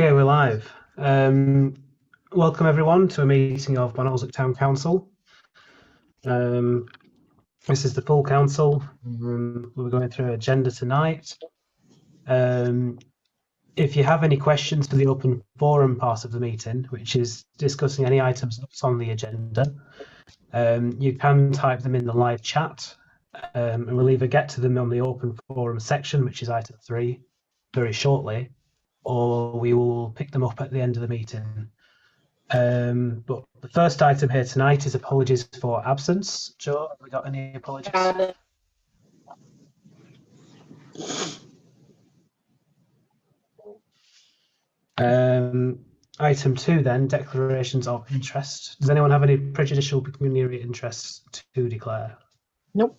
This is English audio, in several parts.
Okay, we're live. Welcome everyone to a meeting of Barnoldswick Town Council. This is the full council. We're going through an agenda tonight. If you have any questions for the open forum part of the meeting, which is discussing any items that's on the agenda, you can type them in the live chat, and we'll either get to them on the open forum section, which is item 3, very shortly, or we will pick them up at the end of the meeting. But the first item here tonight is apologies for absence. Joe, have we got any apologies? Item 2 then, declarations of interest. Does anyone have any prejudicial pecuniary interests to declare? Nope.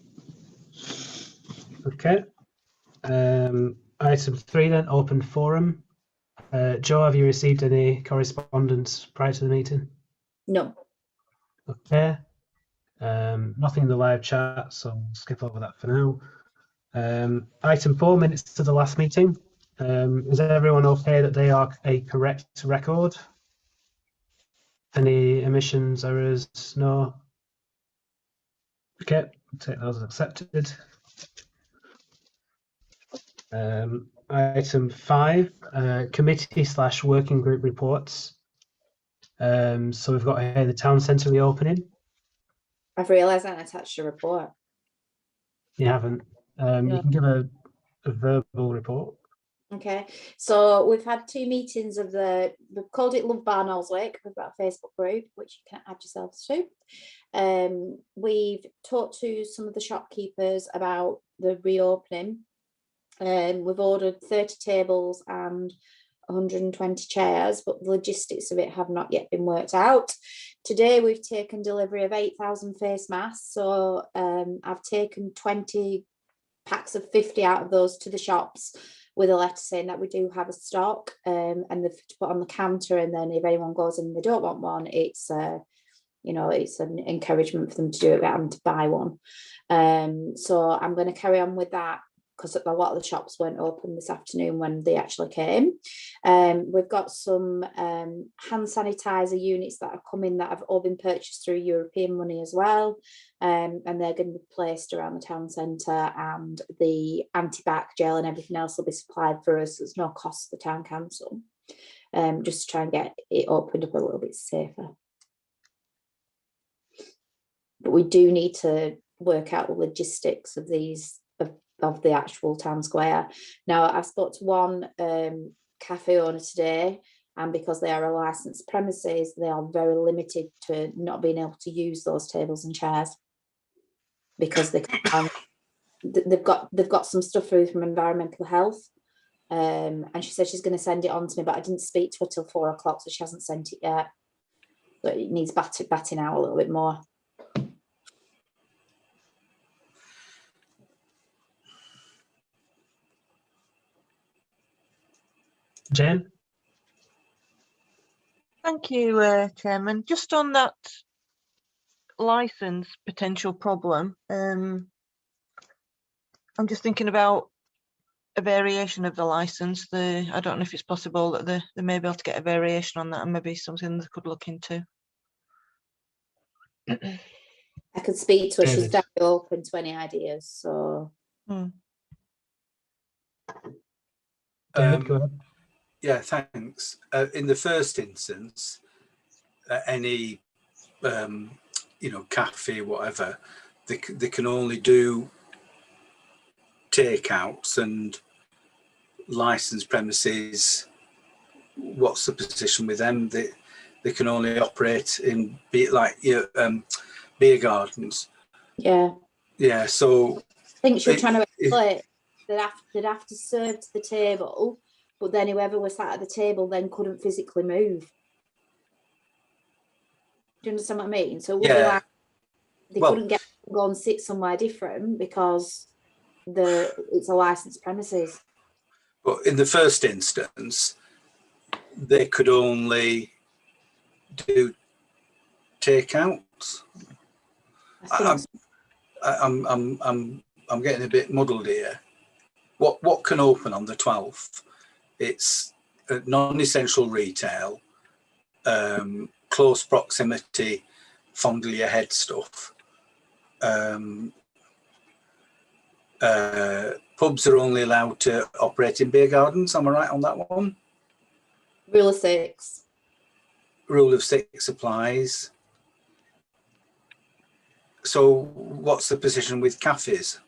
Okay. Item 3 then, open forum. Joe, have you received any correspondence prior to the meeting? No. Okay. Nothing in the live chat, so we'll skip over that for now. Item 4, minutes to the last meeting. Is everyone okay that they are a correct record? Any omissions, errors? No? Okay, I'll take those as accepted. Item 5, committee/working group reports. So we've got here the town centre reopening. I've realised I haven't attached a report. You haven't. No. You can give a verbal report. Okay, so we've had 2 meetings of we've called it Love Barnoldswick. We've got a Facebook group which you can add yourselves to. We've talked to some of the shopkeepers about the reopening. We've ordered 30 tables and 120 chairs, but the logistics of it have not yet been worked out. Today we've taken delivery of 8,000 face masks, so I've taken 20 packs of 50 out of those to the shops with a letter saying that we do have a stock, and they've to put on the counter, and then if anyone goes in and they don't want one, it's it's an encouragement for them to do it, get them to buy one. So I'm going to carry on with that, because a lot of the shops weren't open this afternoon when they actually came. We've got some hand sanitizer units that are coming that have all been purchased through European money as well, and they're going to be placed around the town centre, and the antibac gel and everything else will be supplied for us. There's no cost to the town council, just to try and get it opened up a little bit safer. But we do need to work out the logistics of these of the actual town square. Now, I spoke to one cafe owner today, and because they are a licensed premises, they are very limited to not being able to use those tables and chairs, because they've got some stuff through from environmental health, and she said she's going to send it on to me, but I didn't speak to her till 4 o'clock, so she hasn't sent it yet. But it needs batting out a little bit more. Jane? Thank you, Chairman. Just on that licence potential problem, I'm just thinking about a variation of the licence. I don't know if it's possible that they may be able to get a variation on that, and maybe something they could look into. I could speak to her. She's definitely open to any ideas. So. David, go ahead. Yeah, thanks. In the first instance, any cafe, whatever, they can only do takeouts, and licensed premises. What's the position with them? They can only operate in beer gardens. Yeah. So I think she's trying to explain they'd have to serve to the table, but then whoever was sat at the table then couldn't physically move. Do you understand what I mean? So they couldn't go and sit somewhere different because it's a licensed premises. But in the first instance, they could only do takeouts. I'm getting a bit muddled here. What can open on the 12th? It's non-essential retail, close proximity, fondle your head stuff. Pubs are only allowed to operate in beer gardens. Am I right on that one? Rule of 6. Rule of 6 applies. So what's the position with cafes?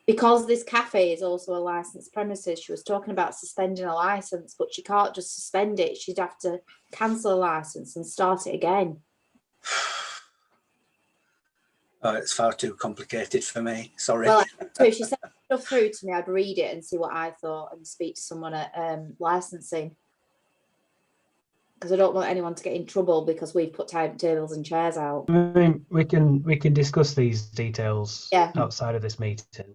Because this cafe is also a licensed premises, she was talking about suspending a license, but she can't just suspend it. She'd have to cancel a license and start it again. Oh, it's far too complicated for me. Sorry. Well, so if she sent stuff through to me, I'd read it and see what I thought and speak to someone at licensing. Because I don't want anyone to get in trouble because we've put tables and chairs out. I mean, we can discuss these details outside of this meeting.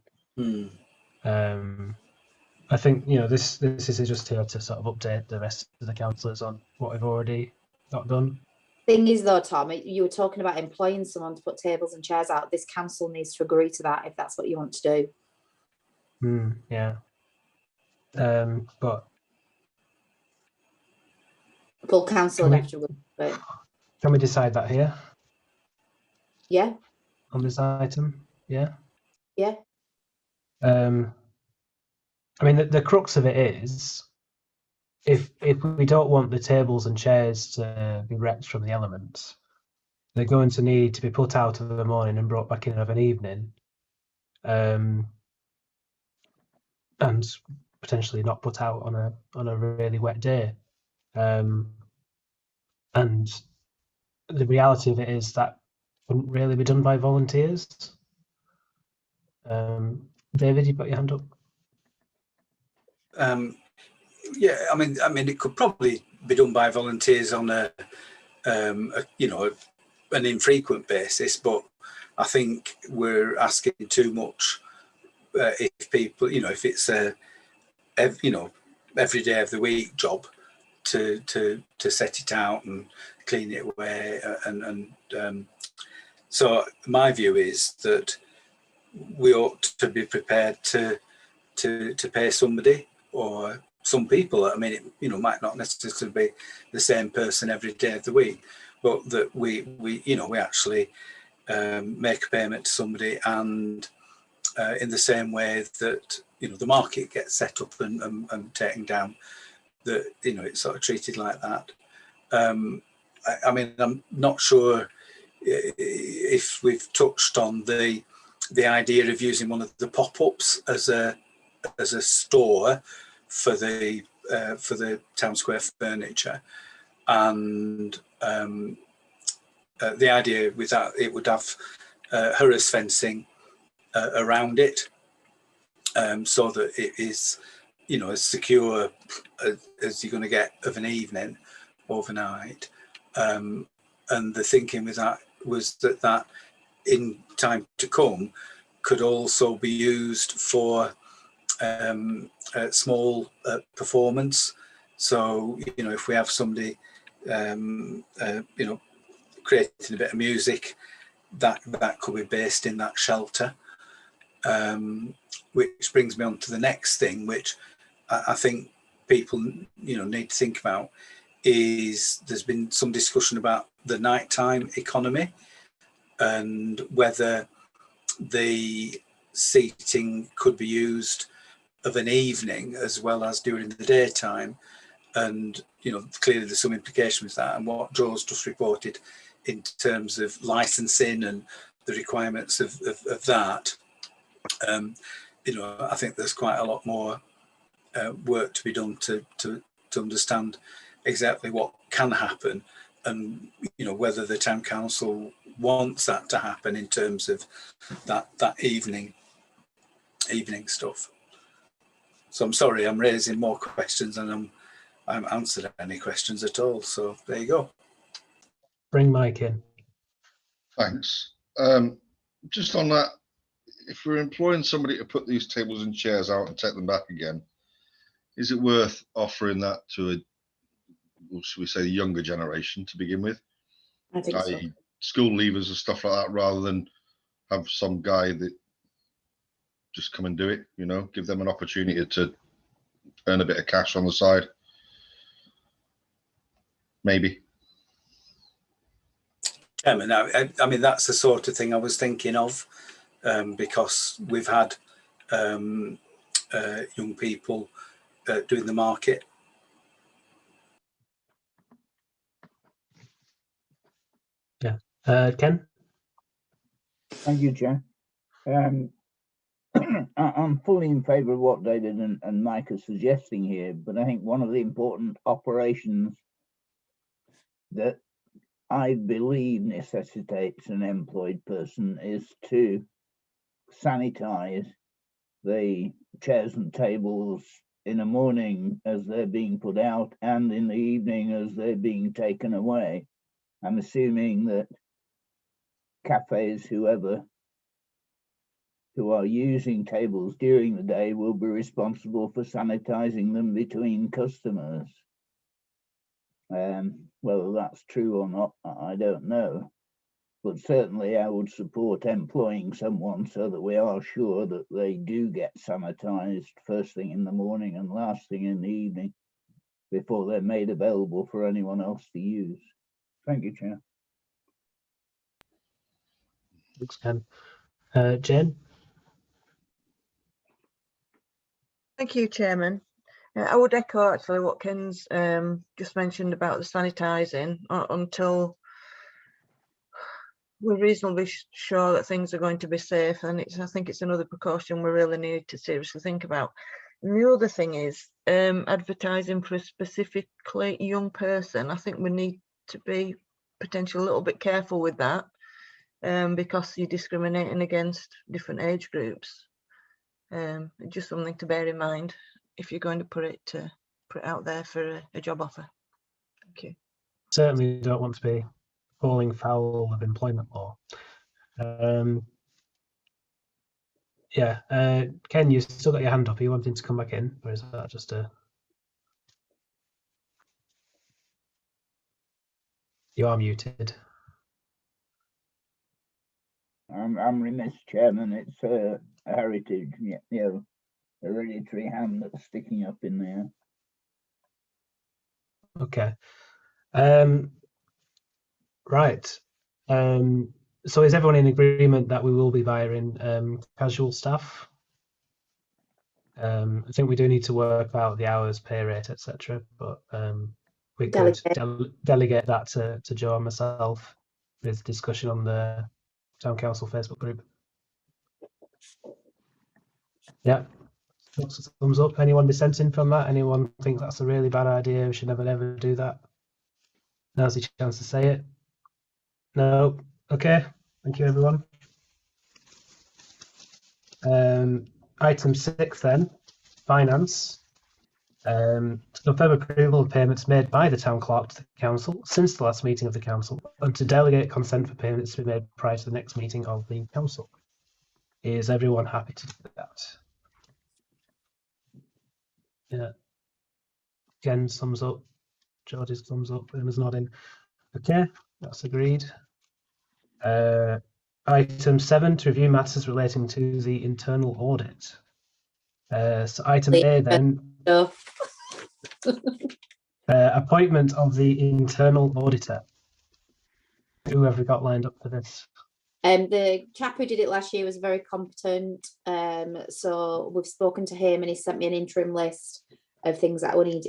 I think this is just here to sort of update the rest of the councillors on what we've already got done. Thing is, though, Tom, you were talking about employing someone to put tables and chairs out. This council needs to agree to that if that's what you want to do. Yeah. But full council would have to agree. But can we decide that here? Yeah. On this item? Yeah. Yeah. I mean, the crux of it is, if we don't want the tables and chairs to be wrecked from the elements, they're going to need to be put out of the morning and brought back in of an evening, and potentially not put out on a really wet day. And the reality of it is that couldn't really be done by volunteers. David, you put your hand up. Yeah, I mean, it could probably be done by volunteers on an infrequent basis, but I think we're asking too much. If people, if it's every day of the week job to set it out and clean it away, so my view is that we ought to be prepared to pay somebody or some people. I mean, it might not necessarily be the same person every day of the week, but that we actually make a payment to somebody, and in the same way that the market gets set up and taken down, that it's sort of treated like that. I mean, I'm not sure if we've touched on the idea of using one of the pop-ups as a store for the town square furniture, and the idea with that, it would have hurrahs fencing around it, so that it is as secure as you're going to get of an evening overnight. And the thinking with that was that in time to come could also be used for small performance. So if we have somebody creating a bit of music, that could be based in that shelter, which brings me on to the next thing, which I think people need to think about, is there's been some discussion about the nighttime economy and whether the seating could be used of an evening as well as during the daytime. And clearly there's some implication with that, and what Joe's just reported in terms of licensing and the requirements of that. I think there's quite a lot more work to be done to understand exactly what can happen, and whether the town council wants that to happen in terms of that evening stuff. So I'm sorry, I'm raising more questions than I haven't answered any questions at all. So there you go. Bring Mike in. Thanks. Just on that, if we're employing somebody to put these tables and chairs out and take them back again, is it worth offering that to should we say, the younger generation to begin with? I think so. School leavers and stuff like that, rather than have some guy that just come and do it, give them an opportunity to earn a bit of cash on the side. maybe. Chairman, I mean, that's the sort of thing I was thinking of, because we've had young people doing the market. Ken? Thank you, Chair. I'm fully in favour of what David and Mike are suggesting here, but I think one of the important operations that I believe necessitates an employed person is to sanitise the chairs and tables in the morning as they're being put out and in the evening as they're being taken away. I'm assuming that cafes, whoever, who are using tables during the day will be responsible for sanitizing them between customers. Whether that's true or not, I don't know. But certainly I would support employing someone so that we are sure that they do get sanitized first thing in the morning and last thing in the evening before they're made available for anyone else to use. Thank you, Chair. Thanks, Ken. Jane? Thank you, Chairman. I would echo actually what Ken's just mentioned about the sanitising until we're reasonably sure that things are going to be safe, and I think it's another precaution we really need to seriously think about. And the other thing is advertising for a specifically young person. I think we need to be potentially a little bit careful with that, because you're discriminating against different age groups. Just something to bear in mind if you're going to put it out there for a job offer. Thank you. Certainly don't want to be falling foul of employment law. Ken, you still got your hand up. Are you wanting to come back in, or is that just a? You are muted. I'm remiss, Chairman. It's a heritage, hereditary hand that's sticking up in there. Okay. Right. So is everyone in agreement that we will be hiring casual staff? I think we do need to work out the hours, pay rate, etc. But we could delegate that to Joe and myself with discussion on the Town Council Facebook group. Yeah. Thumbs up. Anyone dissenting from that? Anyone think that's a really bad idea? We should never ever do that. Now's your chance to say it. No. Okay. Thank you, everyone. Item 6 then, finance. To confirm approval of payments made by the Town Clerk to the Council since the last meeting of the Council, and to delegate consent for payments to be made prior to the next meeting of the Council. Is everyone happy to do that? Yeah. Ken's thumbs up. George's thumbs up. Emma's nodding. Okay, that's agreed. Item 7, to review matters relating to the internal audit. So item A then. Appointment of the internal auditor. Who have we got lined up for this? The chap who did it last year was very competent. So we've spoken to him and he sent me an interim list of things that I will need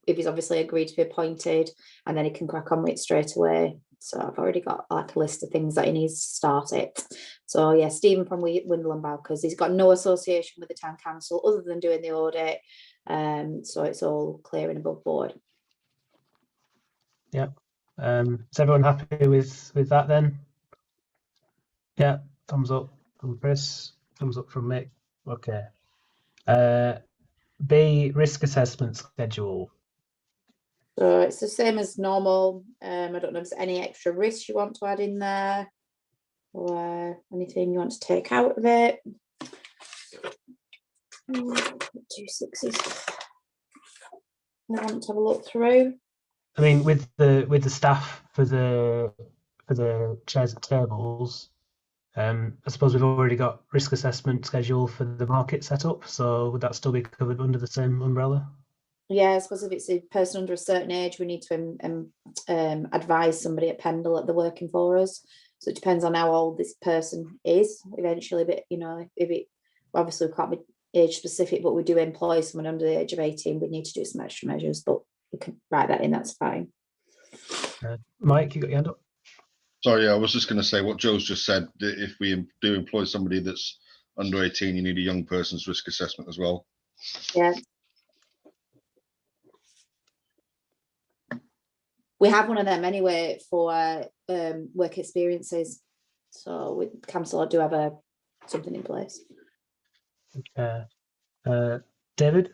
if he's obviously agreed to be appointed, and then he can crack on with it straight away. So I've already got like a list of things that he needs to start it. So yeah, Stephen from Windle and Bowkers, he's got no association with the Town Council other than doing the audit. So it's all clear and above board. Yeah. Is everyone happy with that then? Yeah, thumbs up from Chris, thumbs up from Mick. Okay. B, risk assessment schedule. So it's the same as normal. I don't know if there's any extra risks you want to add in there or anything you want to take out of it. 2 6s. I want to have a look through. I mean, with the staff for the chairs and tables, I suppose we've already got risk assessment schedule for the market set up. So would that still be covered under the same umbrella? Yeah, I suppose if it's a person under a certain age, we need to advise somebody at Pendle that they're working for us. So it depends on how old this person is eventually. But you know, if it obviously we can't be age specific, but we do employ someone under the age of 18, we need to do some extra measures. But we can write that in. That's fine. Mike, you got your hand up? Sorry, I was just going to say what Joe's just said. That if we do employ somebody that's under 18, you need a young person's risk assessment as well. Yeah. We have one of them anyway for work experiences. So with council, I do have something in place. David?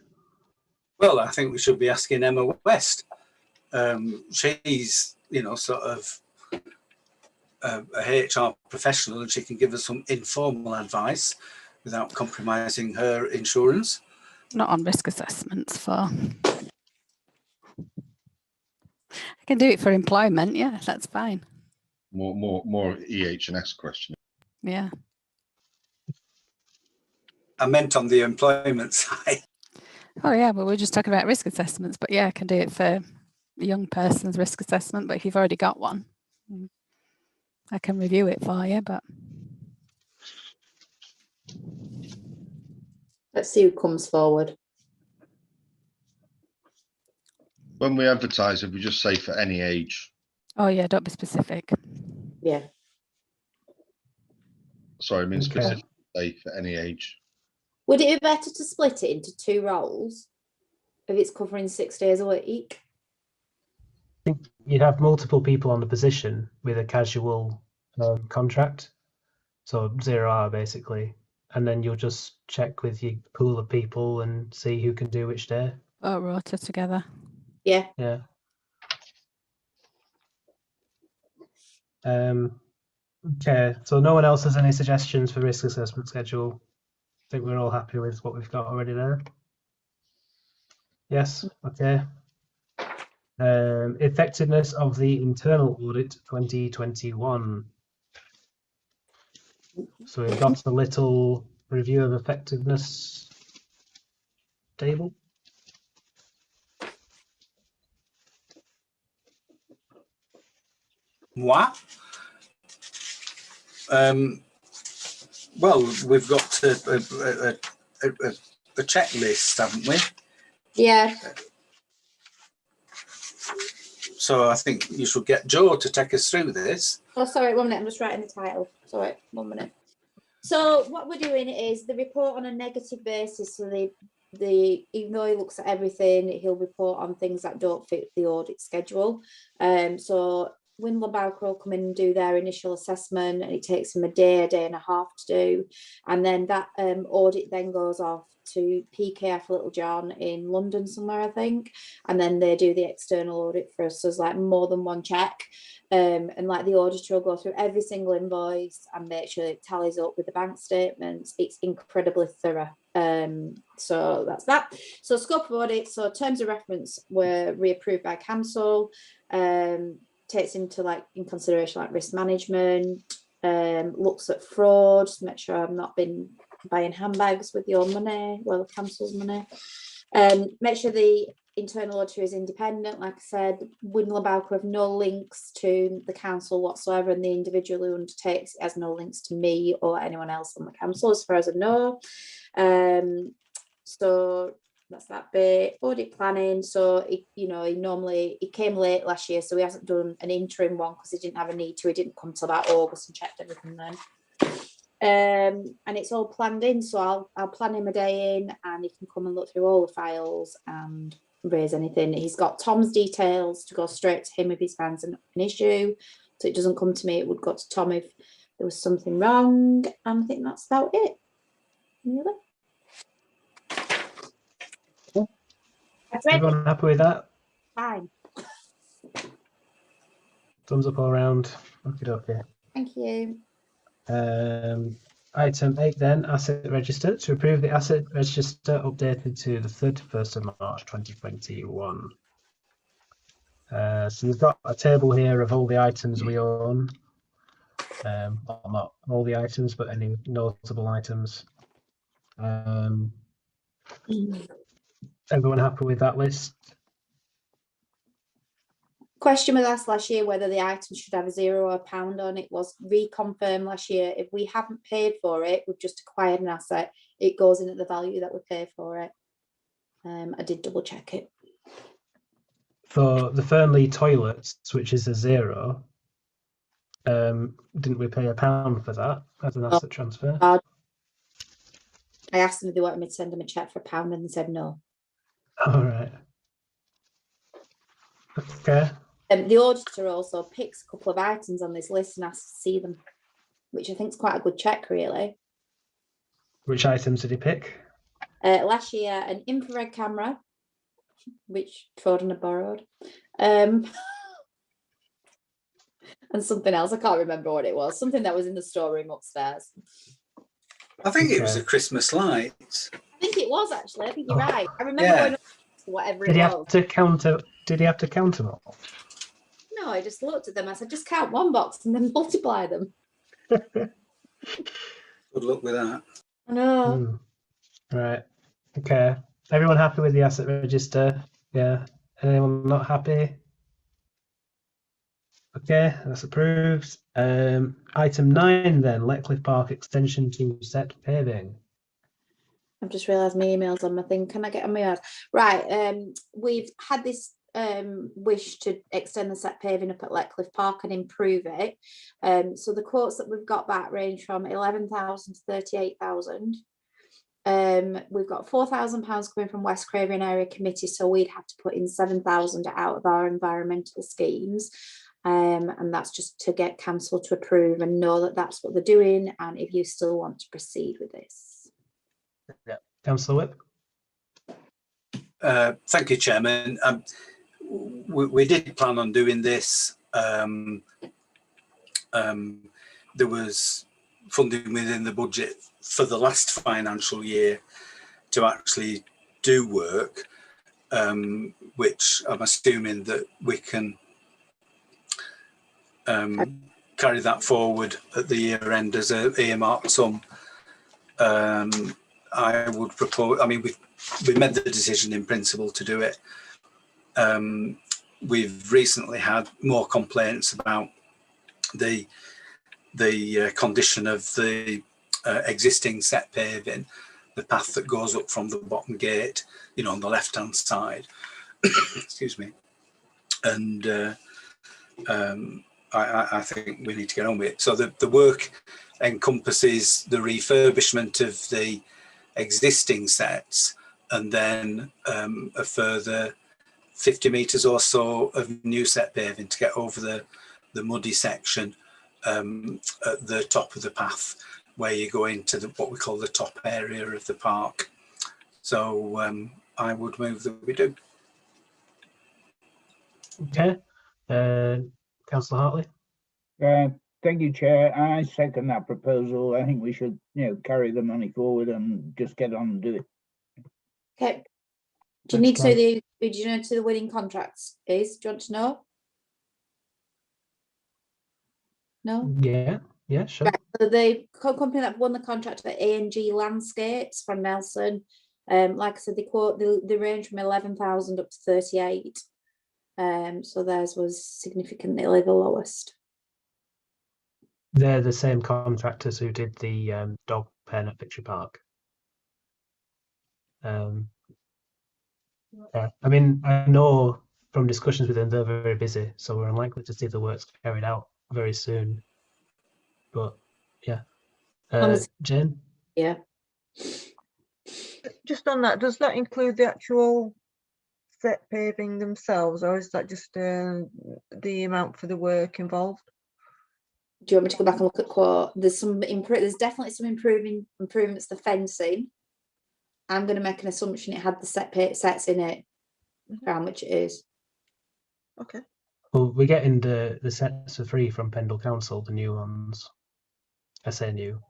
Well, I think we should be asking Emma West. She's, you know, sort of a HR professional, and she can give us some informal advice without compromising her insurance. Not on risk assessments for. I can do it for employment. Yeah, that's fine. More EH&S question. Yeah. I meant on the employment side. Oh yeah, but we're just talking about risk assessments. But yeah, I can do it for a young person's risk assessment. But if you've already got one, I can review it for you. But let's see who comes forward. When we advertise, if we just say for any age. Oh yeah, don't be specific. Yeah. Sorry, I mean specific, say for any age. Would it be better to split it into 2 roles if it's covering 6 days a week? I think you'd have multiple people on the position with a casual contract, so 0 hour basically, and then you'll just check with your pool of people and see who can do which day. Oh, rota together. Yeah. Yeah. Okay, so no one else has any suggestions for risk assessment schedule? I think we're all happy with what we've got already there. Yes, okay. Effectiveness of the internal audit 2021. So we've got a little review of effectiveness table. What? Well, we've got a checklist, haven't we? Yeah. So I think you should get Joe to take us through this. Oh, sorry, 1 minute. I'm just writing the title. Sorry, 1 minute. So what we're doing is the report on a negative basis. So even though he looks at everything, he'll report on things that don't fit the audit schedule. So Windler Bowker will come in and do their initial assessment, and it takes them a day and a half to do. And then that audit then goes off to PKF Little John in London somewhere, I think. And then they do the external audit for us. So there's like more than one check. And like the auditor will go through every single invoice and make sure it tallies up with the bank statements. It's incredibly thorough. So that's that. So scope of audit, so terms of reference were reapproved by council. Takes into in consideration like risk management, looks at fraud, make sure I've not been buying handbags with your money, well, the council's money. Make sure the internal auditor is independent. Like I said, Windler Bowker have no links to the council whatsoever, and the individual who undertakes it has no links to me or anyone else on the council, as far as I know. So that's that bit. Audit planning. So he came late last year, so he hasn't done an interim one because he didn't have a need to. He didn't come till about August and checked everything then. And it's all planned in, so I'll plan him a day in, and he can come and look through all the files and raise anything. He's got Tom's details to go straight to him if he finds an issue, so it doesn't come to me. It would go to Tom if there was something wrong. And I think that's about it. Really? Everyone happy with that? Fine. Thumbs up all around. Okay. Thank you. Item 8 then, asset register. To approve the asset register updated to the 31st of March 2021. So we've got a table here of all the items we own. Well, not all the items, but any notable items. Everyone happy with that list? Question was asked last year whether the item should have a 0 or £1 on it. Was reconfirmed last year. If we haven't paid for it, we've just acquired an asset, it goes in at the value that we pay for it. I did double check it. For the Fernley toilets, which is a 0, didn't we pay £1 for that as an asset transfer? I asked them if they wanted me to send them a cheque for £1 and they said no. All right. Okay. The auditor also picks a couple of items on this list and asks to see them, which I think is quite a good check, really. Which items did he pick? Last year, an infrared camera, which Troden had borrowed, and something else. I can't remember what it was. Something that was in the storeroom upstairs. I think it was a Christmas light. I think it was, actually. I think you're right. I remember Yeah. going up to whatever Did it he was. have to counter? Did he have to count them all? No, I just looked at them. I said, just count one box and then multiply them. Good luck with that. I know. Right. Okay. Everyone happy with the asset register? Yeah. Anyone not happy? Okay, that's approved. Item 9 then, Letcliffe Park extension to set paving. I've just realised my email's on my thing. Can I get on my emails? Right. We've had this wish to extend the set paving up at Letcliffe Park and improve it. So the quotes that we've got back range from 11,000 to 38,000. We've got £4,000 coming from West Craven Area Committee, so we'd have to put in 7,000 out of our environmental schemes. And that's just to get council to approve and know that that's what they're doing, and if you still want to proceed with this. Yeah. Councillor Whip. Thank you, Chairman. We did plan on doing this. There was funding within the budget for the last financial year to actually do work, which I'm assuming that we can carry that forward at the year end as a earmarked sum. I would propose, I mean, we made the decision in principle to do it. We've recently had more complaints about the condition of the existing set paving, the path that goes up from the bottom gate, you know, on the left hand side. Excuse me. And I think we need to get on with it. So the work encompasses the refurbishment of the existing sets, and then a further 50 metres or so of new set paving to get over the muddy section at the top of the path, where you go into what we call the top area of the park. So I would move that we do. Okay. Councillor Hartley. Thank you, Chair. I second that proposal. I think we should, carry the money forward and just get on and do it. Okay. Do you need to know the winning contracts is? Do you want to know? No? Yeah, sure. Right. So the company that won the contract at A&G Landscapes from Nelson, like I said, they range from 11,000 up to 38. So theirs was significantly the lowest. They're the same contractors who did the dog pen at Victory Park. Yeah. I mean, I know from discussions with them they're very busy, so we're unlikely to see the works carried out very soon. But yeah, Jane. Yeah. Just on that, does that include the actual set paving themselves, or is that just the amount for the work involved? Do you want me to go back and look at quote? There's definitely some improvements to fencing. I'm going to make an assumption it had the sets in it, around which it is. Okay. Well, we're getting the sets for free from Pendle Council, the new ones. I say new.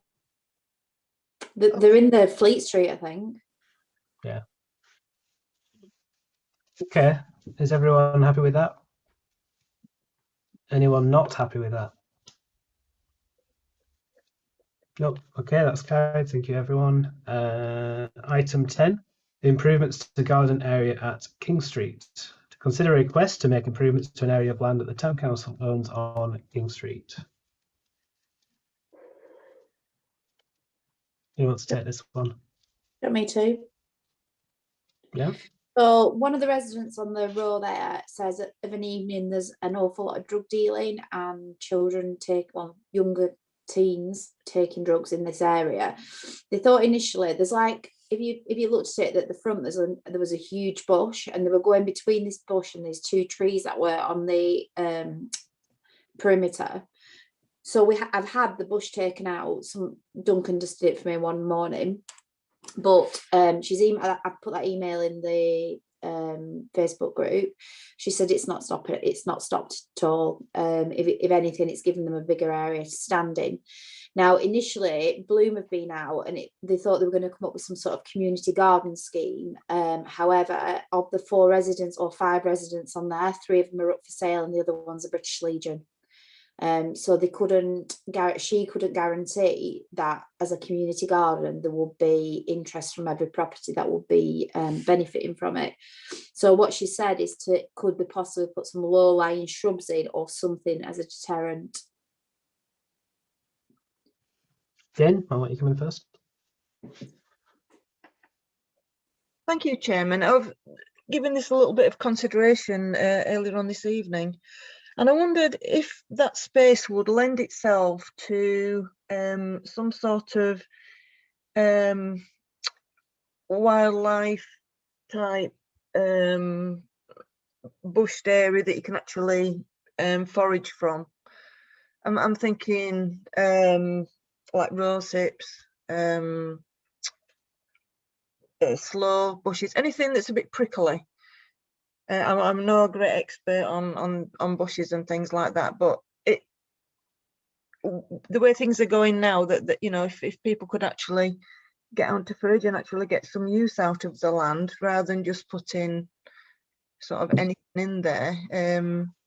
They're in the Fleet Street, I think. Yeah. Okay. Is everyone happy with that? Anyone not happy with that? Nope. Okay, that's carried. Thank you, everyone. Item 10, improvements to the garden area at King Street. To consider a request to make improvements to an area of land that the Town Council owns on King Street. Who wants to take this one? Got me too. Yeah. So one of the residents on the row there says that of an evening there's an awful lot of drug dealing and children younger teens taking drugs in this area. They thought initially there's like, if you looked at it at the front, there was a huge bush, and they were going between this bush and these two trees that were on the perimeter. So I've had the bush taken out. Duncan just did it for me one morning. But I put that email in the Facebook group. She said it's not stopped at all. If anything, it's given them a bigger area to stand in. Now, initially, Bloom have been out, and they thought they were going to come up with some sort of community garden scheme. However, of the 4 residents or 5 residents on there, 3 of them are up for sale, and the other one's a British Legion. So she couldn't guarantee that as a community garden there will be interest from every property that will be benefiting from it. So what she said is could we possibly put some low-lying shrubs in or something as a deterrent. Jen, I'll let you come in first. Thank you, Chairman. I've given this a little bit of consideration earlier on this evening, and I wondered if that space would lend itself to some sort of wildlife type bushed area that you can actually forage from. I'm thinking like rose hips, sloe bushes, anything that's a bit prickly. I'm no great expert on bushes and things like that, but the way things are going now, that you know, if people could actually get onto forage and actually get some use out of the land rather than just putting sort of anything in there.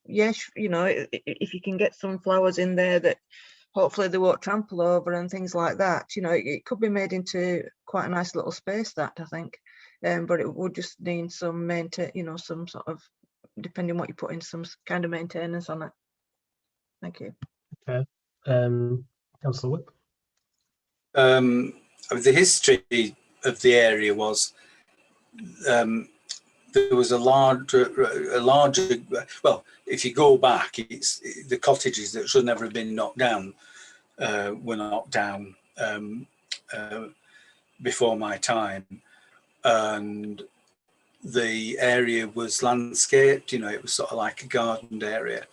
Yes, you know, if you can get some flowers in there that hopefully they won't trample over and things like that, you know, it could be made into quite a nice little space, that I think. But it would just need some some sort of, depending on what you put in, some kind of maintenance on it. Thank you. Okay. Councillor Whip. The history of the area was there was a larger, well, if you go back, it's the cottages that should never have been knocked down were knocked down before my time, and the area was landscaped, you know, it was sort of like a gardened area.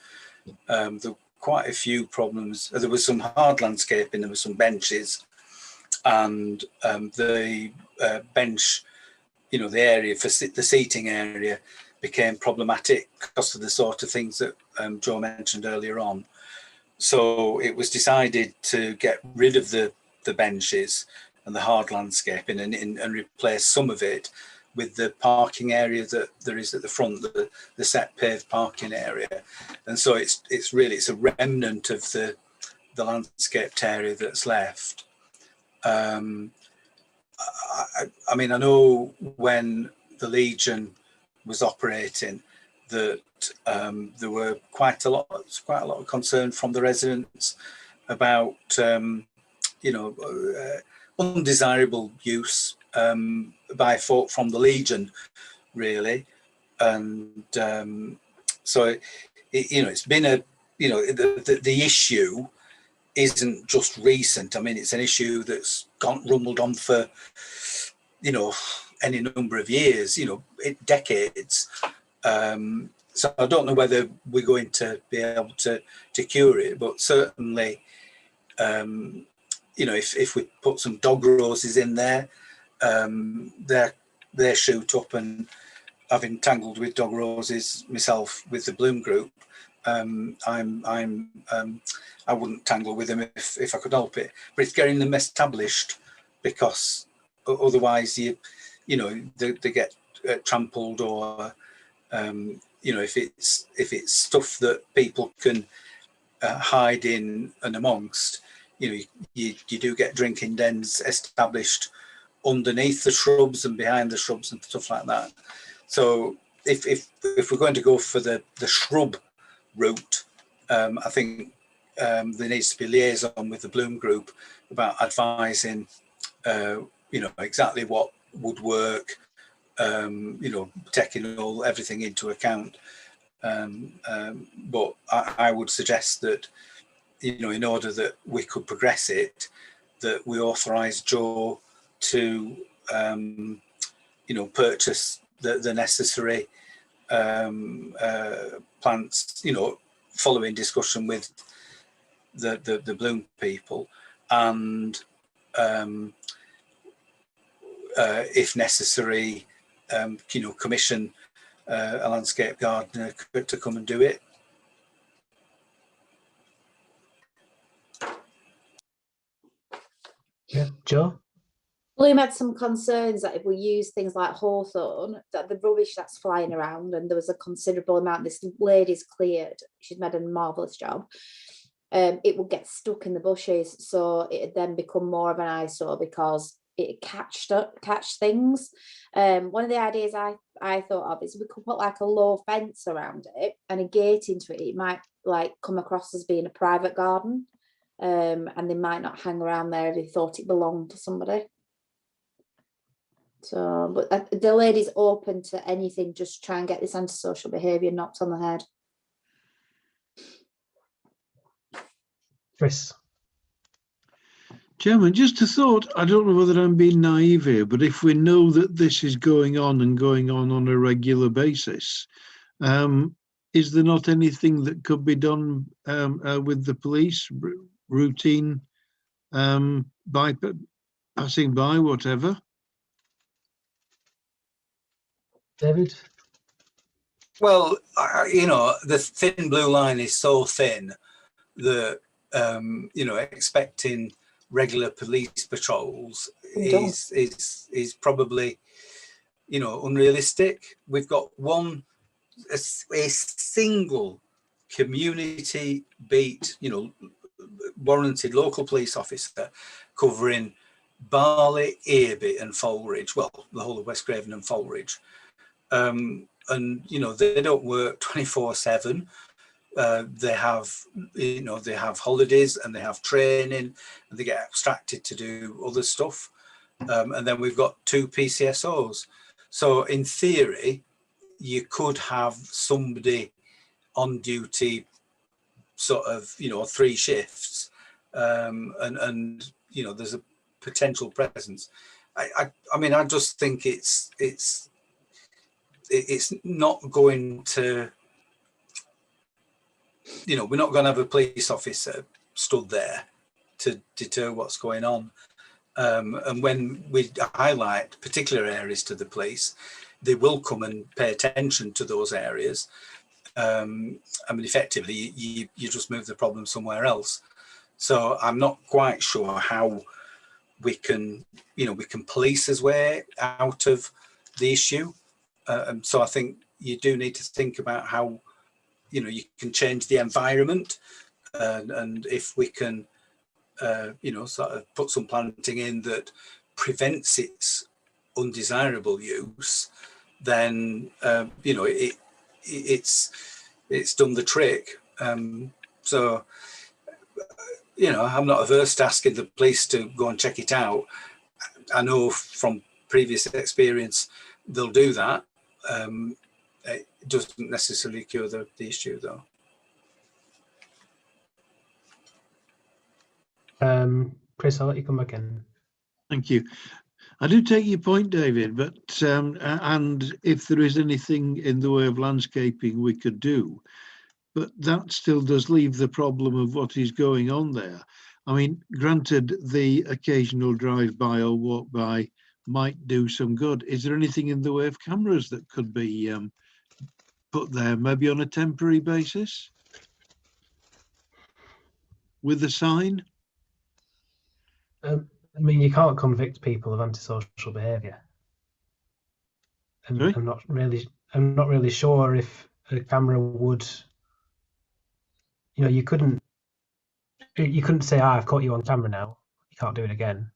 There were quite a few problems. There was some hard landscaping, there were some benches, and the bench, you know, the area for the seating area became problematic because of the sort of things that Joe mentioned earlier on. So it was decided to get rid of the benches and the hard landscaping and replace some of it with the parking area that there is at the front, the set paved parking area. And so it's a remnant of the landscaped area that's left. I mean, I know when the Legion was operating that there were quite a lot of concern from the residents about undesirable use by folk from the Legion, really, and so it's been the issue isn't just recent. I mean, it's an issue that's rumbled on for any number of years, decades. So I don't know whether we're going to be able to cure it, but certainly, if we put some dog roses in there, they shoot up. And having tangled with dog roses myself with the Bloom group, I wouldn't tangle with them if I could help it. But it's getting them established, because otherwise they get trampled, or if it's stuff that people can hide in and amongst, you do get drinking dens established underneath the shrubs and behind the shrubs and stuff like that. So if we're going to go for the shrub route, I think there needs to be liaison with the bloom group about advising, exactly what would work, taking everything into account. But I would suggest that, in order that we could progress it, that we authorise Joe to, purchase the necessary plants, following discussion with the bloom people, and if necessary, commission a landscape gardener to come and do it. Yeah, Joe? Bloom had some concerns that if we use things like hawthorn, that the rubbish that's flying around, and there was a considerable amount this lady's cleared, she's made a marvellous job, it would get stuck in the bushes, so it'd then become more of an eyesore because it catch things. One of the ideas I thought of is we could put like a low fence around it and a gate into it. It might like come across as being a private garden, and they might not hang around there if they thought it belonged to somebody. So, but the lady's open to anything, just try and get this antisocial behaviour knocked on the head. Chris? Chairman, just a thought. I don't know whether I'm being naive here, but if we know that this is going on on a regular basis, is there not anything that could be done with the police, routine, by passing by, whatever? David? Well, the thin blue line is so thin that, expecting regular police patrols is probably, unrealistic. We've got a single community beat, warranted local police officer covering Barley, Earby and Folridge, well, the whole of West Craven and Folridge. And they don't work 24/7. They have holidays and they have training, and they get abstracted to do other stuff. And then we've got 2 PCSOs. So in theory, you could have somebody on duty, sort of, 3 shifts, and there's a potential presence. I just think it's not going to, we're not going to have a police officer stood there to deter what's going on. And when we highlight particular areas to the police, they will come and pay attention to those areas. Effectively, you just move the problem somewhere else. So I'm not quite sure how we can police his way out of the issue. So I think you do need to think about how, you can change the environment, and if we can, sort of put some planting in that prevents its undesirable use, then, it's done the trick. So, I'm not averse to asking the police to go and check it out. I know from previous experience they'll do that. It doesn't necessarily cure the issue, though. Chris, I'll let you come back in. Thank you. I do take your point, David, but and if there is anything in the way of landscaping we could do, but that still does leave the problem of what is going on there. I mean, granted, the occasional drive-by or walk-by might do some good. Is there anything in the way of cameras that could be put there, maybe on a temporary basis with a sign? You can't convict people of antisocial behaviour. I'm not really sure if a camera would. You couldn't say, "I've caught you on camera now. You can't do it again."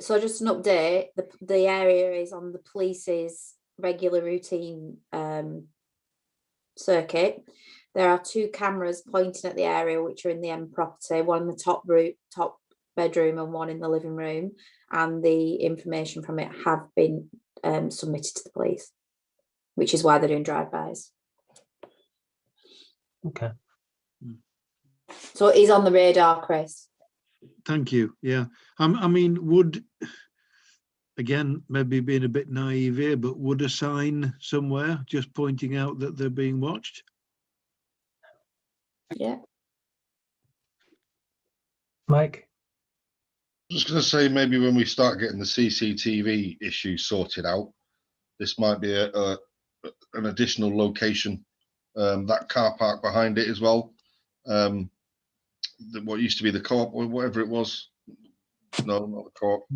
So just an update, the area is on the police's regular routine circuit. There are 2 cameras pointing at the area which are in the end property, one in the top bedroom and one in the living room, and the information from it have been submitted to the police, which is why they're doing drive-bys. Okay. So it is on the radar, Chris. Thank you. Yeah. I mean, would, again, maybe being a bit naive here, but would a sign somewhere just pointing out that they're being watched? Yeah. Mike? I was just going to say, maybe when we start getting the CCTV issue sorted out, this might be an additional location, that car park behind it as well. What used to be the co-op or whatever it was. No, not the co-op.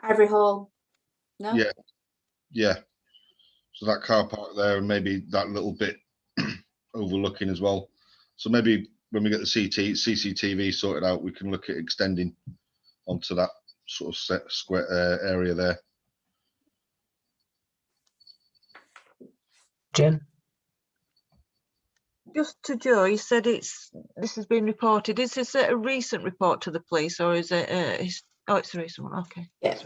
Ivory Hall. No? Yeah. Yeah. So that car park there, and maybe that little bit overlooking as well. So maybe when we get the CCTV sorted out, we can look at extending onto that sort of set square area there. Jen? Just to Joe, you said this has been reported. Is this a recent report to the police, or is it? Oh, it's a recent one. Okay. Yeah.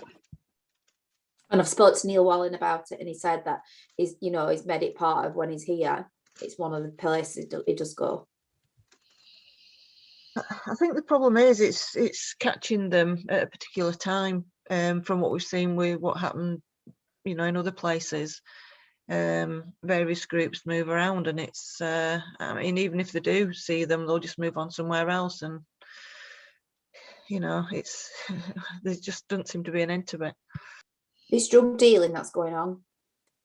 And I've spoke to Neil Wallen about it, and he said that he's made it part of when he's here. It's one of the places he does go. I think the problem is it's catching them at a particular time. From what we've seen with what happened, in other places. Various groups move around, and it's I mean, even if they do see them, they'll just move on somewhere else, and it's there just doesn't seem to be an end to it. It's drug dealing that's going on.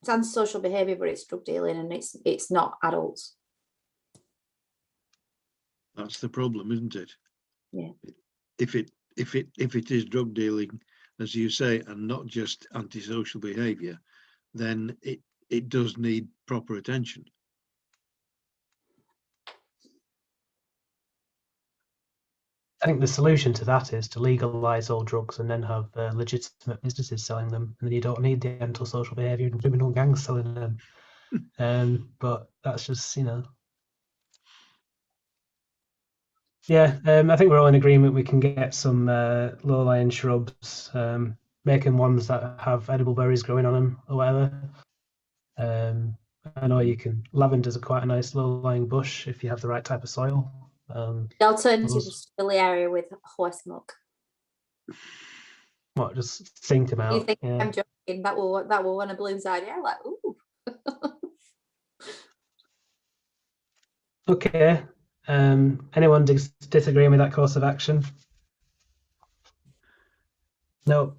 It's antisocial behaviour, but it's drug dealing, and it's not adults. That's the problem, isn't it? Yeah. If it is drug dealing, as you say, and not just antisocial behaviour, then it does need proper attention. I think the solution to that is to legalise all drugs and then have legitimate businesses selling them, and then you don't need the antisocial behaviour and criminal gangs selling them. But that's just, Yeah, I think we're all in agreement we can get some low-lying shrubs, making ones that have edible berries growing on them or whatever. I know lavender's quite a nice low-lying bush if you have the right type of soil. The alternative is to fill the area with horse milk. What, just sink them out? You think Yeah. I'm joking? That will when a bloom's idea. Like, ooh. Okay. Anyone disagreeing with that course of action? No.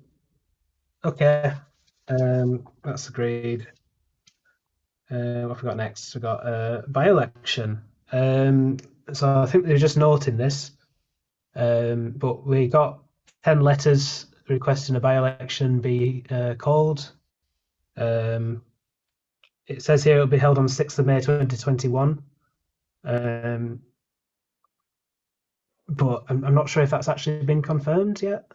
Okay. That's agreed. What have we got next? We've got by-election. So I think they're just noting this, but we got 10 letters requesting a by-election be called. It says here it'll be held on 6th of May 2021. But I'm not sure if that's actually been confirmed yet.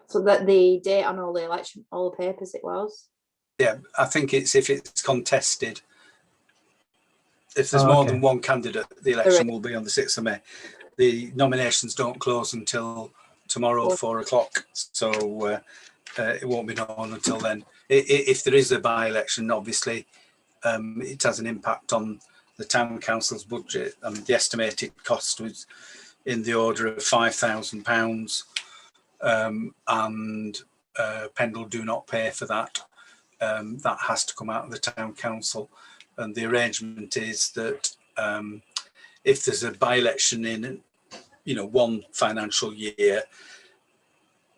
So that the date on all the papers it was. Yeah, I think it's if it's contested. If there's more than one candidate, the election will be on the 6th of May. The nominations don't close until tomorrow, 4 o'clock. So it won't be known until then. If there is a by-election, obviously, it has an impact on the town council's budget. The estimated cost was in the order of £5,000, and Pendle do not pay for that. That has to come out of the town council, and the arrangement is that if there's a by-election in one financial year,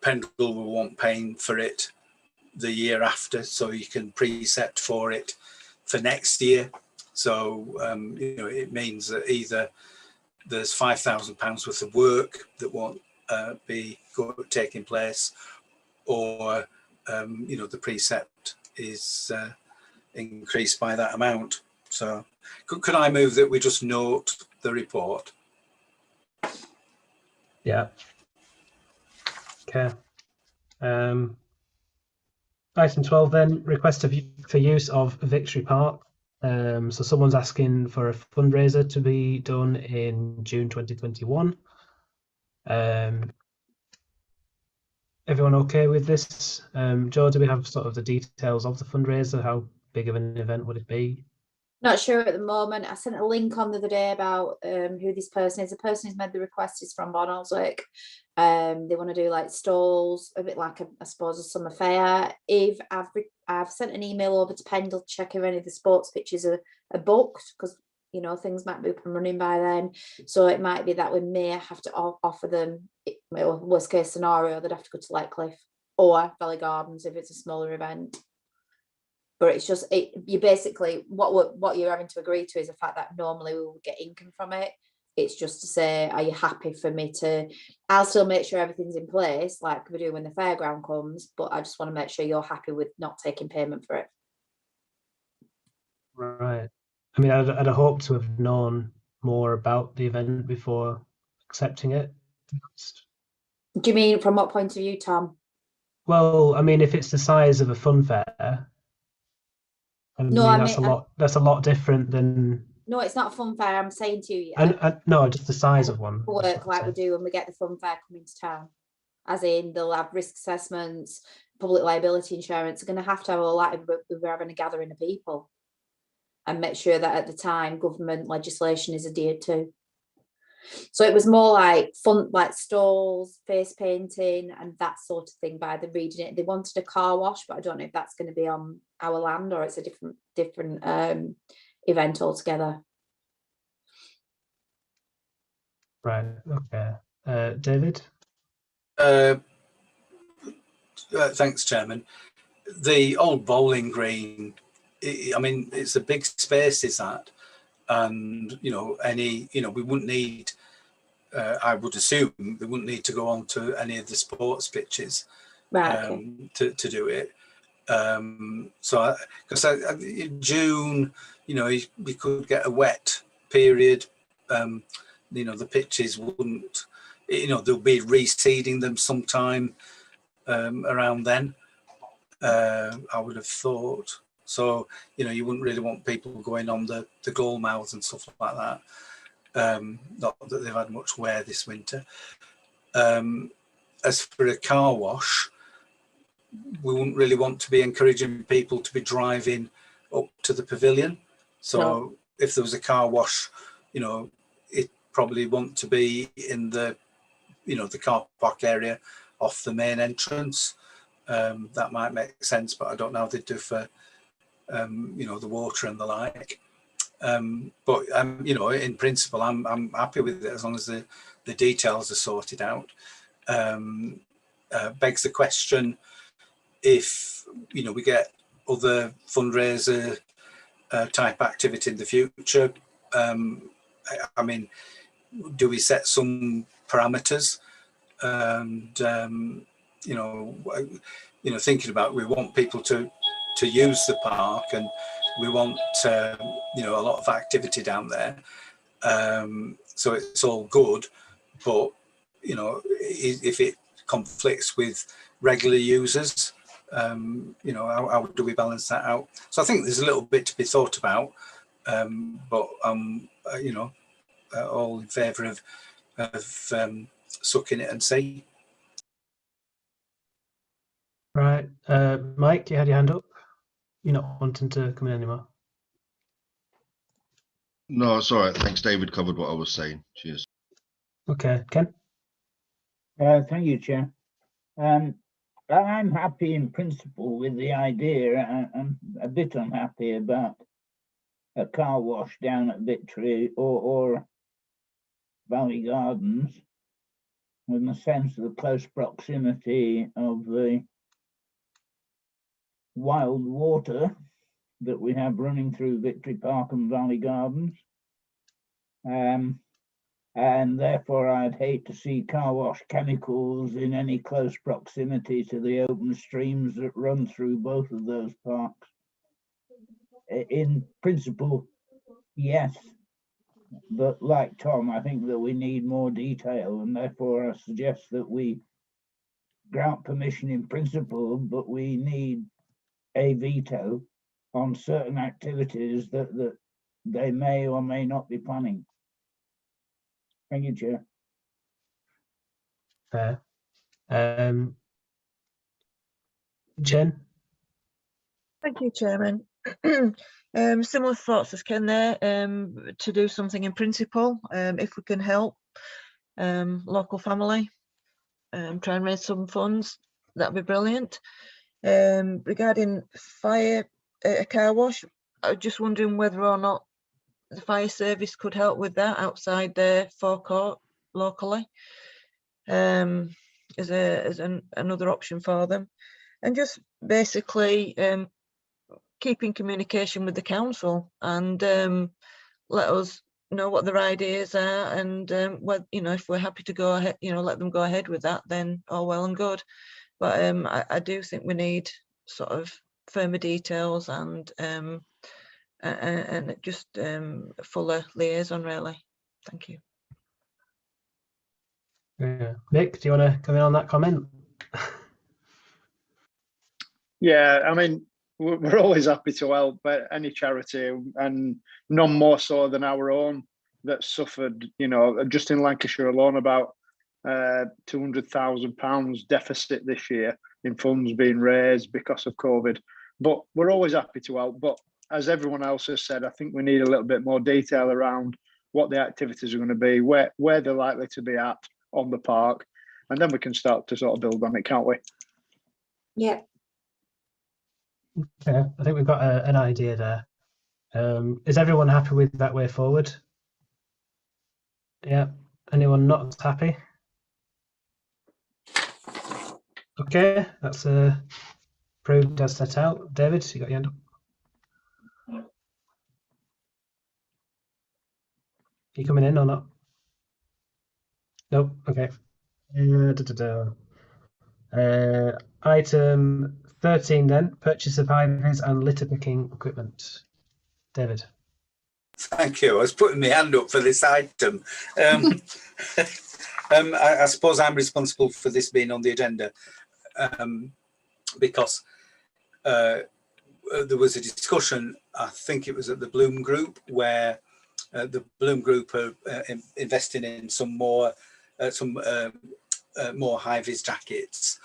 Pendle will want paying for it the year after, so you can precept for it for next year. So it means that either there's £5,000 worth of work that won't be taking place, or the precept is increased by that amount. So could I move that we just note the report? Yeah. Okay. Item 12 then, request for use of Victory Park. So someone's asking for a fundraiser to be done in June 2021. Everyone okay with this? Joe, do we have sort of the details of the fundraiser? How big of an event would it be? Not sure at the moment. I sent a link on the other day about who this person is. The person who's made the request is from Barnoldswick. They want to do like stalls, a bit like I suppose a summer fair. If I've sent an email over to Pendle to check if any of the sports pitches are booked, because you know things might be up and running by then. So it might be that we may have to offer them, worst case scenario, they'd have to go to Lightcliff or Valley Gardens if it's a smaller event. But it's just you basically what you're having to agree to is the fact that normally we would get income from it. It's just to say, are you happy for me to? I'll still make sure everything's in place like we do when the fairground comes, but I just want to make sure you're happy with not taking payment for it. Right. I mean, I'd hoped to have known more about the event before accepting it. Do you mean from what point of view, Tom? Well, I mean, if it's the size of a fun fair, that's a lot different than. No, it's not a fun fair. I'm saying to you. No, just the size of one. Work like we do when we get the fun fair coming to town, as in they'll have risk assessments, public liability insurance. They're going to have a lot if we're having a gathering of people, and make sure that at the time government legislation is adhered to. So it was more like fun, like stalls, face painting, and that sort of thing. By the reading it, they wanted a car wash, but I don't know if that's going to be on our land or it's a different event altogether. Right. Okay. David. Thanks, Chairman. The old bowling green. I mean, it's a big space, is that? And we wouldn't need. I would assume we wouldn't need to go on to any of the sports pitches, right? Okay. To do it. So, because in June, we could get a wet period. The pitches wouldn't. They'll be reseeding them sometime around then. I would have thought. So, you wouldn't really want people going on the goal mouths and stuff like that. Not that they've had much wear this winter. As for a car wash, we wouldn't really want to be encouraging people to be driving up to the pavilion. So if there was a car wash, it probably want to be in the, the car park area off the main entrance. That might make sense, but I don't know how they do for, the water and the like. But in principle, I'm happy with it as long as the details are sorted out. Begs the question if we get other fundraiser type activity in the future. I mean, do we set some parameters? And thinking about, we want people to use the park, and we want a lot of activity down there, so it's all good, but if it conflicts with regular users, how do we balance that out? So I think there's a little bit to be thought about, but all in favour of sucking it and see. Right, Mike, you had your hand up. You're not wanting to come in anymore? No, it's all right. Thanks, David covered what I was saying. Cheers. Okay, Ken. Thank you, Chair. I'm happy in principle with the idea. I'm a bit unhappy about a car wash down at Victory or Valley Gardens, with the sense of the close proximity of the wild water that we have running through Victory Park and Valley Gardens. And therefore I'd hate to see car wash chemicals in any close proximity to the open streams that run through both of those parks. In principle, yes, but like Tom, I think that we need more detail, and therefore I suggest that we grant permission in principle, but we need a veto on certain activities that they may or may not be planning. Thank you, Chair. Fair. Jen? Thank you, Chairman. Similar thoughts as Ken there, to do something in principle, if we can help local family, try and raise some funds, that'd be brilliant. Regarding fire, a car wash, I was just wondering whether or not the fire service could help with that outside their forecourt locally, as another option for them. And just basically keep in communication with the council and let us know what their ideas are, and if we're happy to go ahead, let them go ahead with that, then all well and good. But I do think we need sort of firmer details and just fuller liaison, really. Thank you. Yeah. Nick, do you want to come in on that comment? Yeah, I mean, we're always happy to help any charity, and none more so than our own that suffered, just in Lancashire alone, about £200,000 deficit this year in funds being raised because of COVID. But we're always happy to help. But as everyone else has said, I think we need a little bit more detail around what the activities are going to be, where they're likely to be at on the park, and then we can start to sort of build on it, can't we? Yeah. Okay, I think we've got an idea there. Is everyone happy with that way forward? Yeah. Anyone not happy? Okay, that's approved as set out. David, you got your hand up? You coming in or not? Nope. Okay. Item 13 then, purchase of high-vis and litter picking equipment. David. Thank you. I was putting my hand up for this item. I suppose I'm responsible for this being on the agenda because there was a discussion, I think it was at the Bloom Group, where the Bloom Group are investing in some more high-vis jackets,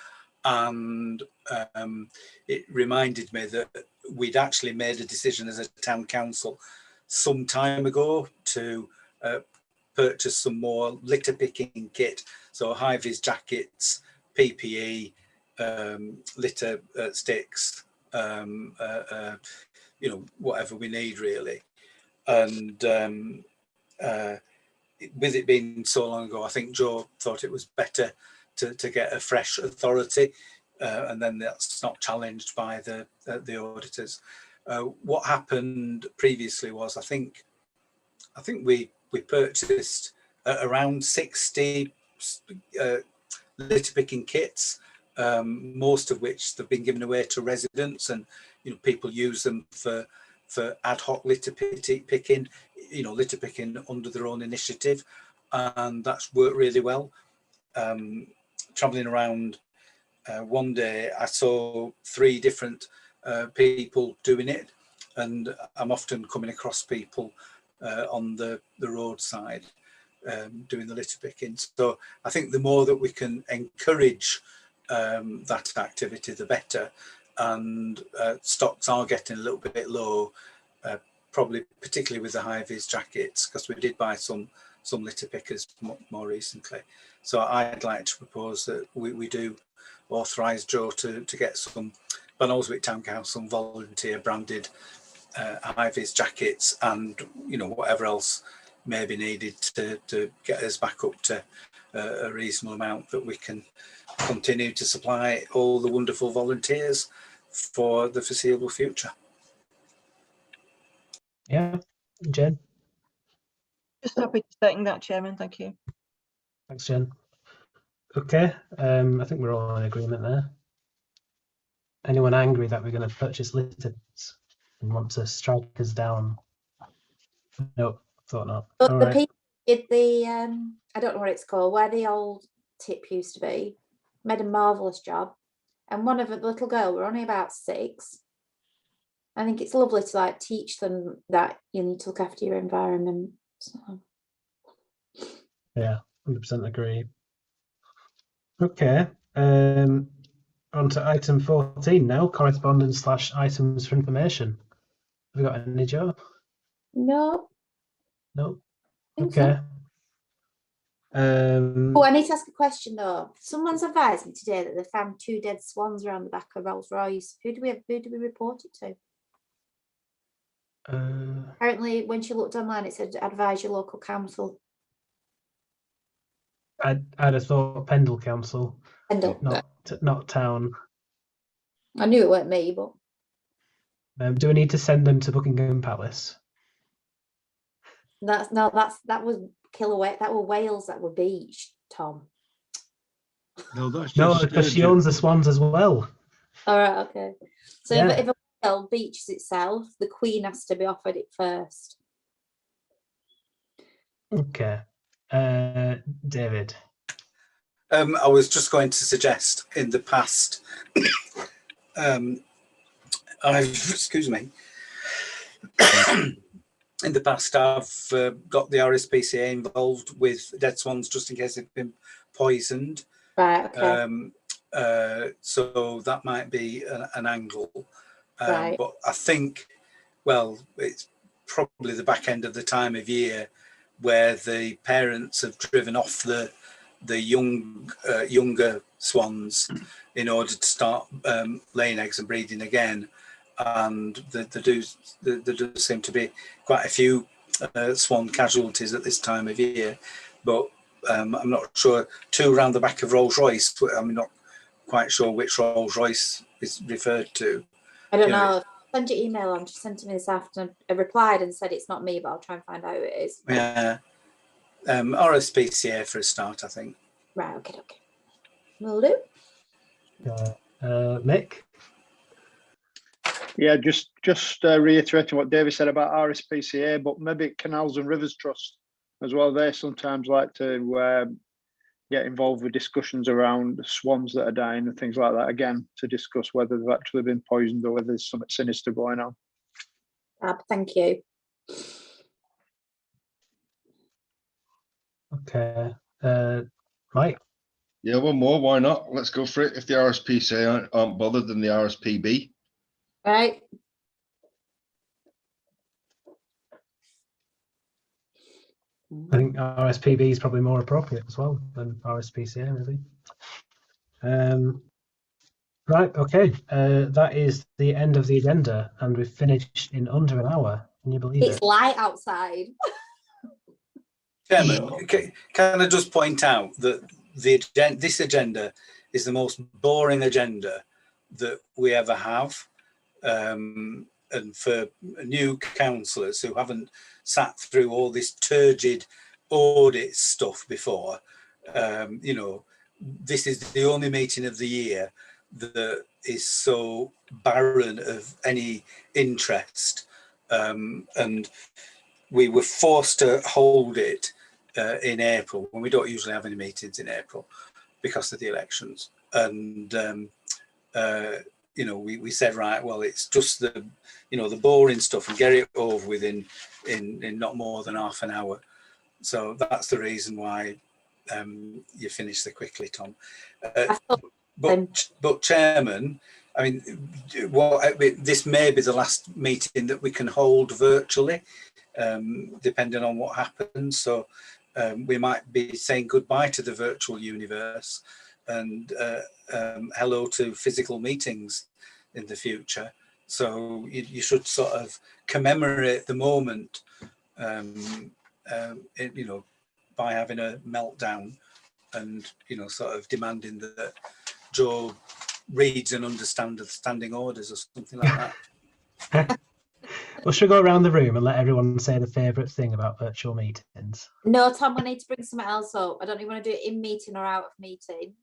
and it reminded me that we'd actually made a decision as a town council some time ago to purchase some more litter picking kit, so high-vis jackets, PPE, litter sticks, whatever we need really. And with it being so long ago, I think Joe thought it was better to get a fresh authority, and then that's not challenged by the auditors. What happened previously was, I think we purchased around 60 litter picking kits, most of which have been given away to residents, and people use them for ad hoc litter picking, litter picking under their own initiative, and that's worked really well. Traveling around one day, I saw 3 different people doing it, and I'm often coming across people on the roadside doing the litter picking. So I think the more that we can encourage that activity, the better. And stocks are getting a little bit low, probably particularly with the high-vis jackets, because we did buy some litter pickers more recently. So I'd like to propose that we do authorise Joe to get some Barnoldswick Town Council volunteer branded high-vis jackets, and whatever else may be needed to get us back up to a reasonable amount that we can continue to supply all the wonderful volunteers for the foreseeable future. Yeah, Jen. Just happy to second that, Chairman. Thank you. Thanks, Jen. Okay, I think we're all in agreement there. Anyone angry that we're going to purchase litters and want to strike us down? No, thought not. But all the right. people did the I don't know what it's called, where the old tip used to be. made a marvellous job. And one of the little girl, we're only about 6. I think it's lovely to like teach them that you need to look after your environment. So. Yeah, 100% agree. Okay. On to item 14 now, correspondence / items for information. Have we got any, Joe? No. No. Think Okay. Oh, I need to ask a question though. Someone's advised me today that they found 2 dead swans around the back of Rolls-Royce. Who do we report it to? Apparently, when she looked online, it said advise your local council. I'd have thought Pendle Council, Pendle. not town. I knew it weren't me, but Do we need to send them to Buckingham Palace? that was Kilauea. That were whales that were beached, Tom. No, that's No, just because she sturgeon. owns the swans as well. All right, okay. So Yeah. if a whale beaches itself, the queen has to be offered it first. Okay. David. I was just going to suggest in the past, excuse me. In the past, I've got the RSPCA involved with dead swans just in case they've been poisoned. Right, okay. So that might be an angle. Right. But I think, well, it's probably the back end of the time of year where the parents have driven off the younger swans in order to start laying eggs and breeding again. And there does seem to be quite a few swan casualties at this time of year, but I'm not sure. 2 around the back of Rolls-Royce. I'm not quite sure which Rolls-Royce is referred to. I don't know. Send your email on. Just sent to me this afternoon. I replied and said it's not me, but I'll try and find out who it is. Yeah, RSPCA for a start, I think. Right. Okay. Will do. Mick. Yeah, just reiterating what David said about RSPCA, but maybe Canals and Rivers Trust as well. They sometimes like to get involved with discussions around swans that are dying and things like that, again, to discuss whether they've actually been poisoned or whether there's something sinister going on. Thank you. Okay. Mike. Yeah, one more. Why not? Let's go for it. If the RSPCA aren't bothered, then the RSPB. Right. I think RSPB is probably more appropriate as well than RSPCA, maybe. Right, okay. That is the end of the agenda, and we've finished in under an hour. Can you believe it? It's light outside. Chairman, can I just point out that this agenda is the most boring agenda that we ever have. And for new councillors who haven't sat through all this turgid audit stuff before, this is the only meeting of the year that is so barren of any interest. And we were forced to hold it in April, when we don't usually have any meetings in April because of the elections. And we said, right, well, it's just the boring stuff and get it over with in not more than half an hour. So that's the reason why you finished so quickly, Tom. But Chairman, I mean, this may be the last meeting that we can hold virtually, depending on what happens. So we might be saying goodbye to the virtual universe and hello to physical meetings in the future. So you should sort of commemorate the moment, by having a meltdown and, sort of demanding that Joe reads and understands the standing orders or something like that. Well, should we go around the room and let everyone say the favourite thing about virtual meetings? No, Tom, I need to bring something else up. I don't even want to do it in meeting or out of meeting.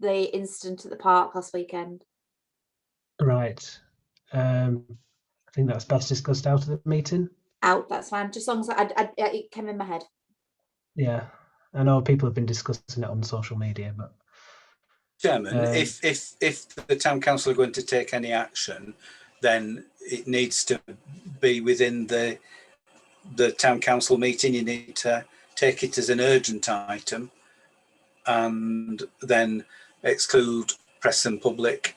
The incident at the park last weekend. Right. I think that's best discussed out of the meeting. Out, that's fine. Just as long as it came in my head. Yeah, I know people have been discussing it on social media, but Chairman, if the town council are going to take any action, then it needs to be within the town council meeting. You need to take it as an urgent item, and then exclude press and public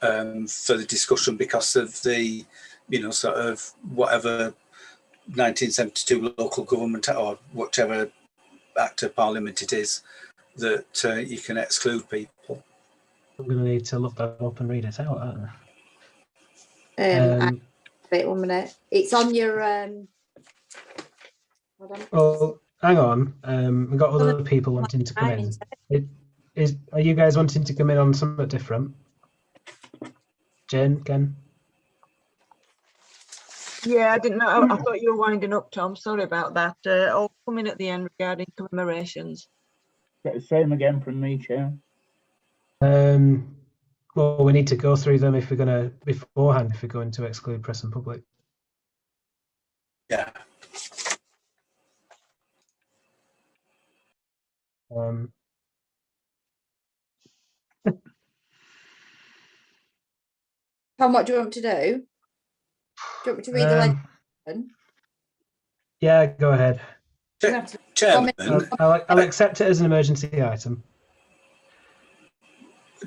for the discussion because of the, sort of whatever 1972 local government or whichever act of parliament it is that you can exclude people. I'm going to need to look that up and read it out, aren't I? Wait 1 minute. It's on your. Oh, hang on. We've got other people wanting to come in. Are you guys wanting to come in on something different? Jen, Ken? Yeah, I didn't know. I thought you were winding up, Tom. Sorry about that. I'll come in at the end regarding commemorations. Same again from me, Chair. Well, we need to go through them if we're going to beforehand. If we're going to exclude press and public. Yeah. Tom, what do you want to do? Do you want me to read the legislation? Yeah, go ahead. Chairman, I'll accept it as an emergency item.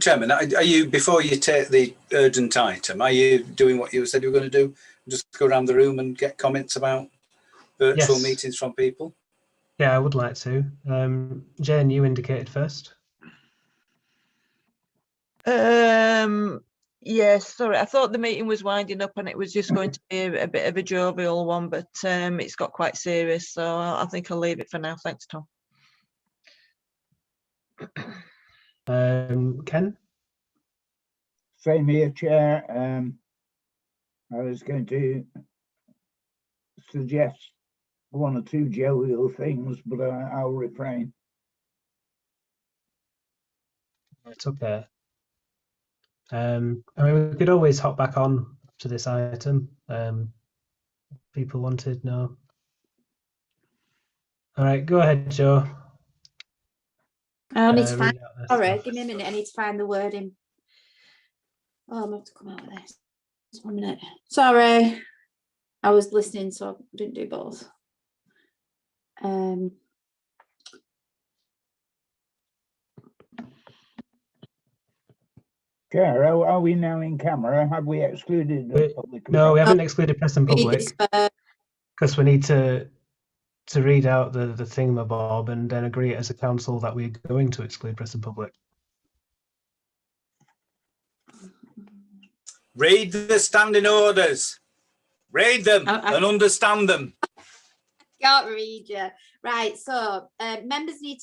Chairman, are you, before you take the urgent item, are you doing what you said you were going to do? Just go around the room and get comments about virtual meetings from people? Yeah, I would like to. Jane, you indicated first. Yes, sorry. I thought the meeting was winding up and it was just going to be a bit of a jovial one, but it's got quite serious, so I think I'll leave it for now. Thanks, Tom. Ken? Same here, Chair. I was going to suggest 1 or 2 jovial things, but I'll refrain. It's okay. I mean, we could always hop back on to this item. People wanted, no. All right, go ahead, Joe. I need to find. Sorry, give me a minute. I need to find the wording. Oh, I'm going to come out of this. Just 1 minute. Sorry, I was listening, so I didn't do both. Chair, are we now in camera? Have we excluded the public? No, we haven't excluded press and public because we need to read out the thingamabob and then agree as a council that we're going to exclude press and public. Read the standing orders. Read them and understand them. Can't read you. Right, so members need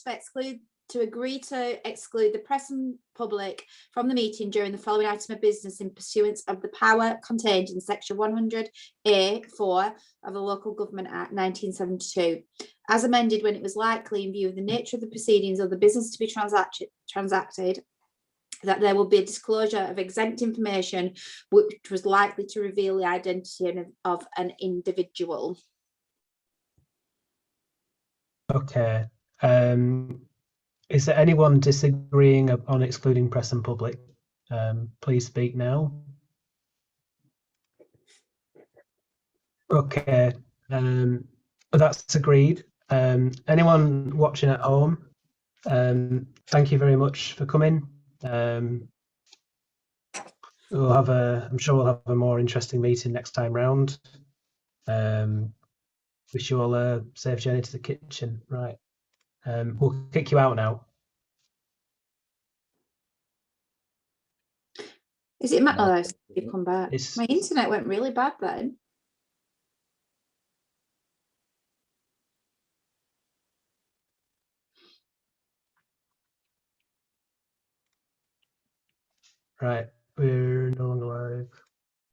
to agree to exclude the press and public from the meeting during the following item of business in pursuance of the power contained in section 100A(4) of the Local Government Act 1972, as amended when it was likely, in view of the nature of the proceedings or the business to be transacted, that there will be a disclosure of exempt information which was likely to reveal the identity of an individual. Okay. Is there anyone disagreeing on excluding press and public? Please speak now. Okay. That's agreed. Anyone watching at home? Thank you very much for coming. I'm sure we'll have a more interesting meeting next time round. Wish you all a safe journey to the kitchen. Right. We'll kick you out now. Is it matter that you come back? My internet went really bad then. Right, we're no longer live.